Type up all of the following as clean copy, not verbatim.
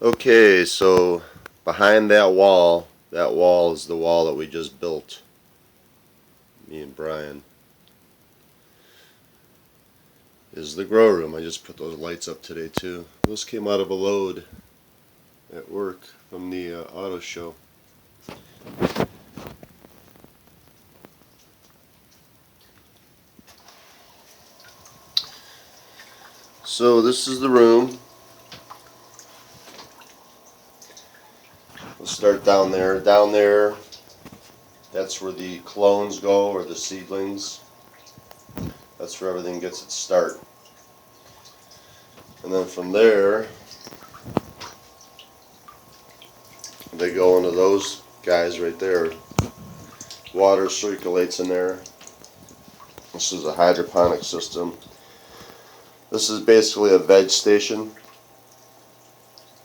Okay, so behind that wall is the wall that we just built, me and Brian, is the grow room. I just put those lights up today too. Those came out of a load at work from the auto show. So this is the room. We'll start down there. Down there, that's where the clones go, or the seedlings. That's where everything gets its start. And then from there, they go into those guys right there. Water circulates in there. This is a hydroponic system. This is basically a veg station.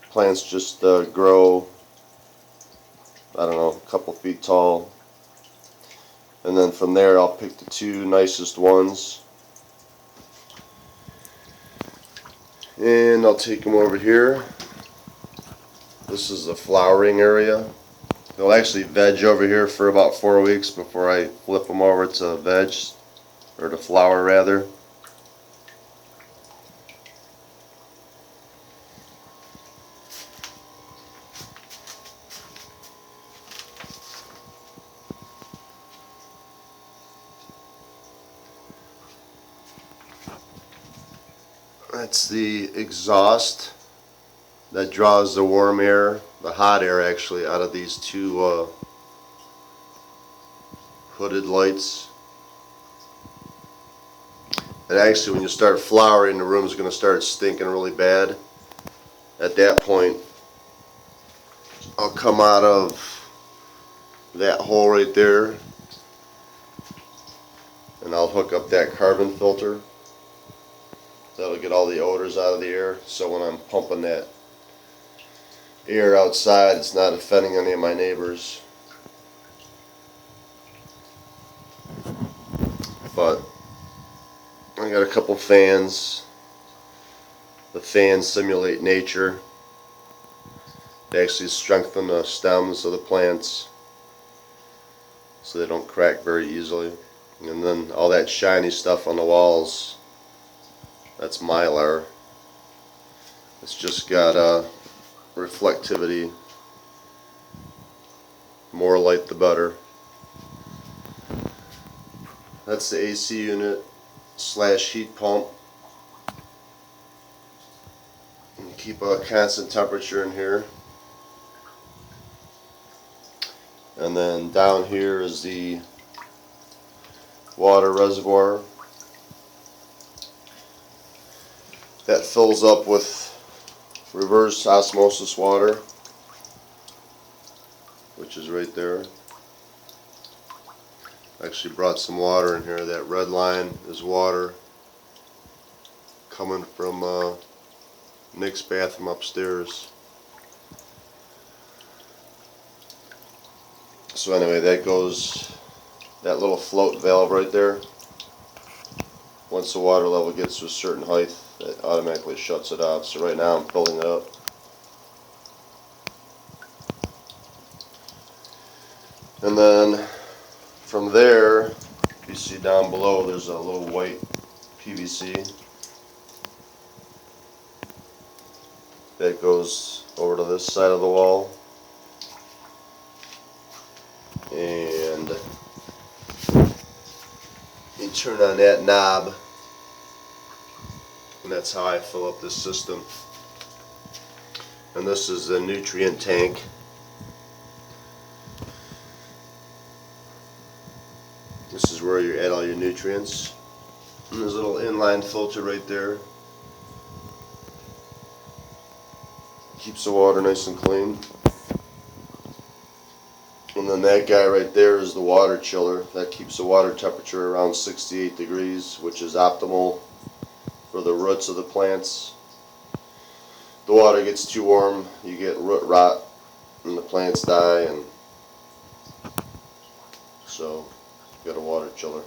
Plants just grow, I don't know, a couple feet tall. And then from there I'll pick the two nicest ones. And I'll take them over here. This is the flowering area. They'll actually veg over here for about 4 weeks before I flip them over to veg, or to flower rather. That's the exhaust that draws the warm air, the hot air actually, out of these two hooded lights. And actually, when you start flowering, the room's going to start stinking really bad. At that point, I'll come out of that hole right there, and I'll hook up that carbon filter. That'll get all the odors out of the air, so when I'm pumping that air outside, it's not offending any of my neighbors. But I got a couple fans. The fans simulate nature. They actually strengthen the stems of the plants so they don't crack very easily. And then all that shiny stuff on the walls, that's Mylar. It's just got reflectivity. More light the better. That's the AC unit / heat pump. And keep a constant temperature in here. And then down here is the water reservoir. That fills up with reverse osmosis water, which is right there. I actually brought some water in here. That red line is water coming from Nick's bathroom upstairs. So anyway, that little float valve right there. Once the water level gets to a certain height, it automatically shuts it off. So right now I'm filling it up. And then from there, you see down below there's a little white PVC that goes over to this side of the wall. And you turn on that knob, and that's how I fill up this system. And this is the nutrient tank. This is where you add all your nutrients. And there's a little inline filter right there. Keeps the water nice and clean. And then that guy right there is the water chiller. That keeps the water temperature around 68 degrees, which is optimal for the roots of the plants. The water gets too warm, you get root rot, and the plants die, and so you got a water chiller.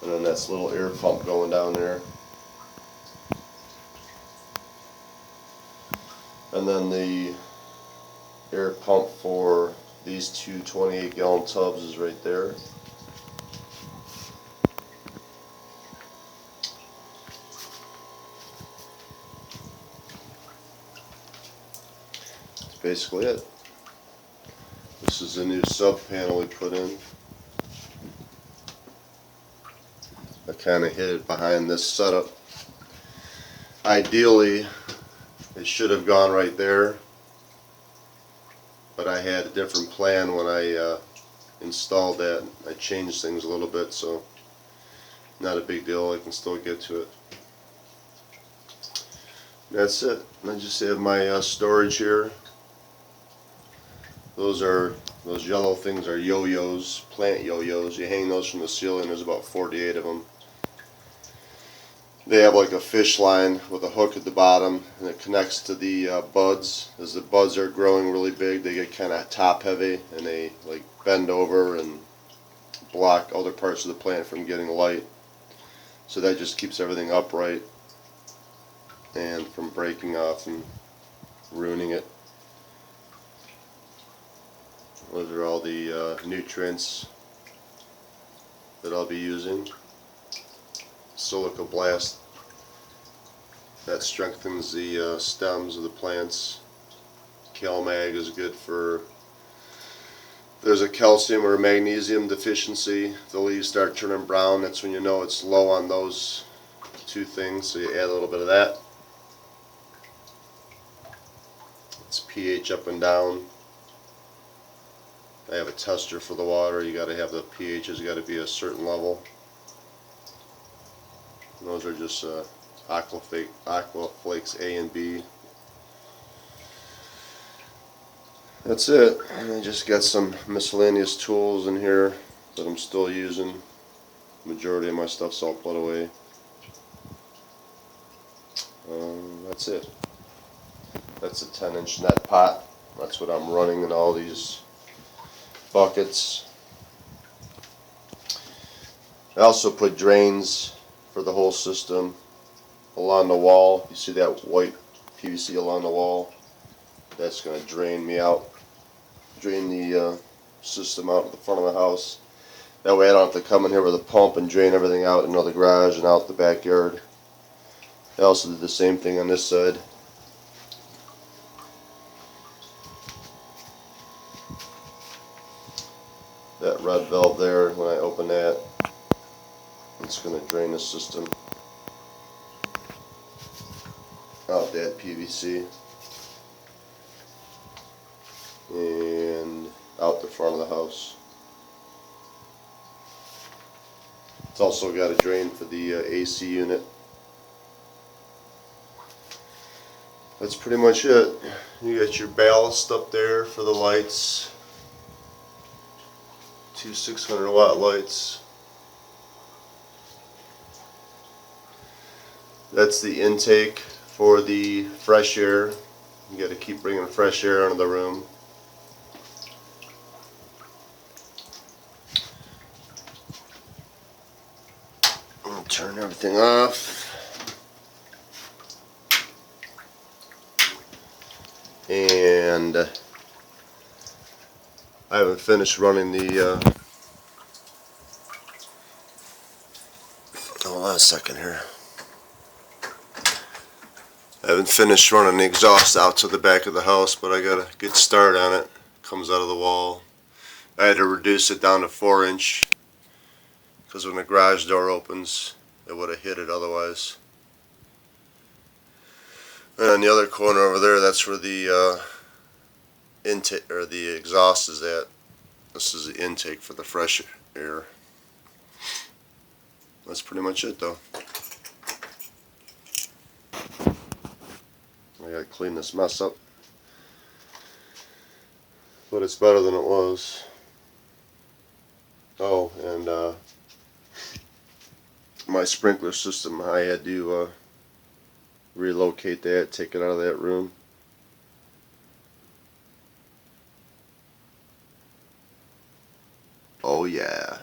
And then that's a little air pump going down there. And then the air pump for these two 28-gallon tubs is right there. That's basically it. This is the new sub panel we put in. I kind of hid it behind this setup. Ideally, it should have gone right there, but I had a different plan when I installed that. I changed things a little bit, so not a big deal. I can still get to it. That's it. I just have my storage here. Those yellow things are yo-yos, plant yo-yos. You hang those from the ceiling. There's about 48 of them. They have like a fish line with a hook at the bottom, and it connects to the buds. As the buds are growing really big, they get kind of top heavy, and they like bend over and block other parts of the plant from getting light. So that just keeps everything upright and from breaking off and ruining it. Those are all the nutrients that I'll be using. Silica Blast, that strengthens the stems of the plants. CalMag is good for, if there's a calcium or a magnesium deficiency, the leaves start turning brown. That's when you know it's low on those two things, so you add a little bit of that. It's pH up and down. I have a tester for the water. You got to have the pH has got to be a certain level. And those are just Aquaflakes A and B. That's it. And I just got some miscellaneous tools in here that I'm still using. Majority of my stuff's all put away. That's it. That's a 10-inch net pot. That's what I'm running in all these buckets. I also put drains for the whole system along the wall. You see that white PVC along the wall? That's going to drain the system out of the front of the house. That way I don't have to come in here with a pump and drain everything out into the garage and out the backyard. I also did the same thing on this side. That red valve there, when I open that, it's going to drain the system out that PVC and out the front of the house. It's also got a drain for the AC unit. That's pretty much it. You got your ballast up there for the lights. Two 600-watt lights. That's the intake for the fresh air. You got to keep bringing fresh air into the room. I'll turn everything off. And I haven't finished running the hold on a second here. I haven't finished running the exhaust out to the back of the house, but I got a good start on it. Comes out of the wall. I had to reduce it down to 4-inch because when the garage door opens, it would have hit it otherwise. And on the other corner over there, that's where the intake or the exhaust is at. This is the intake for the fresh air. That's pretty much it, though. I gotta clean this mess up, but it's better than it was. Oh, and my sprinkler system, I had to relocate that, take it out of that room. Oh yeah.